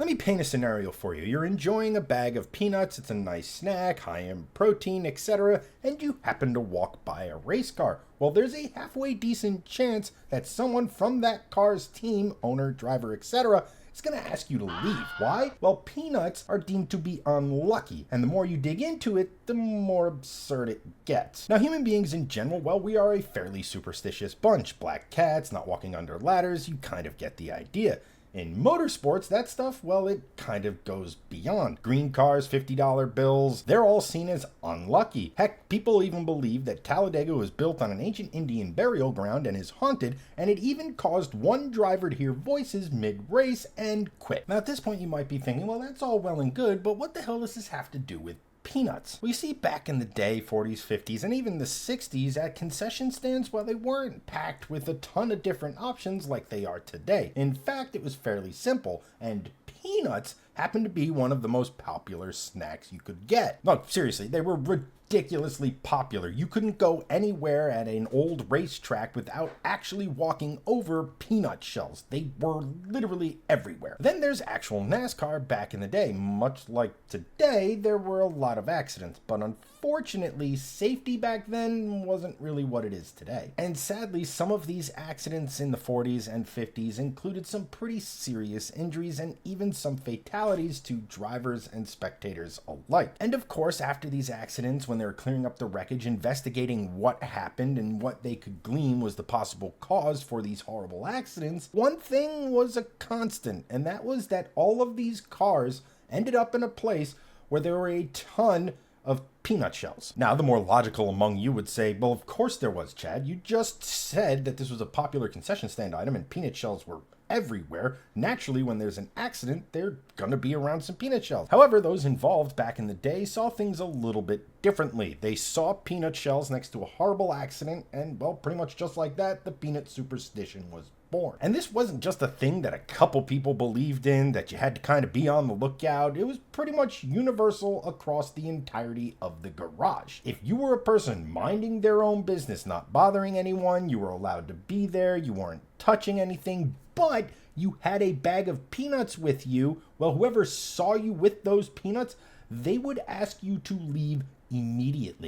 Let me paint a scenario for you. You're enjoying a bag of peanuts, it's a nice snack, high in protein, etc., and you happen to walk by a race car. Well, there's a halfway decent chance that someone from that car's team, owner, driver, etc., is going to ask you to leave. Why? Well, peanuts are deemed to be unlucky, and the more you dig into it, the more absurd it gets. Now, human beings in general, well, we are a fairly superstitious bunch. Black cats, not walking under ladders, you kind of get the idea. In motorsports, that stuff, well, it kind of goes beyond. Green cars, $50 bills, they're all seen as unlucky. Heck, people even believe that Talladega was built on an ancient Indian burial ground and is haunted, and it even caused one driver to hear voices mid-race and quit. Now, at this point, you might be thinking, well, that's all well and good, but what the hell does this have to do with peanuts? We see back in the day, 40s, 50s, and even the 60s, at concession stands, well, they weren't packed with a ton of different options like they are today. In fact, it was fairly simple, and peanuts happened to be one of the most popular snacks you could get. No, seriously, they were ridiculously popular. You couldn't go anywhere at an old racetrack without actually walking over peanut shells. They were literally everywhere. Then there's actual NASCAR back in the day. Much like today, there were a lot of accidents, but unfortunately, safety back then wasn't really what it is today. And sadly, some of these accidents in the 40s and 50s included some pretty serious injuries and even some fatalities to drivers and spectators alike. And of course, after these accidents, when they were clearing up the wreckage, investigating what happened and what they could glean was the possible cause for these horrible accidents, one thing was a constant, and that was that all of these cars ended up in a place where there were a ton of peanut shells. Now, the more logical among you would say, well, of course there was, Chad. You just said that this was a popular concession stand item and peanut shells were everywhere. Naturally, when there's an accident, they're gonna be around some peanut shells. However, those involved back in the day saw things a little bit differently. They saw peanut shells next to a horrible accident, and well, pretty much just like that, the peanut superstition was born. And this wasn't just a thing that a couple people believed in, that you had to kind of be on the lookout. It was pretty much universal across the entirety of the garage. If you were a person minding their own business, not bothering anyone, you were allowed to be there, you weren't touching anything, but you had a bag of peanuts with you, well, whoever saw you with those peanuts, they would ask you to leave immediately.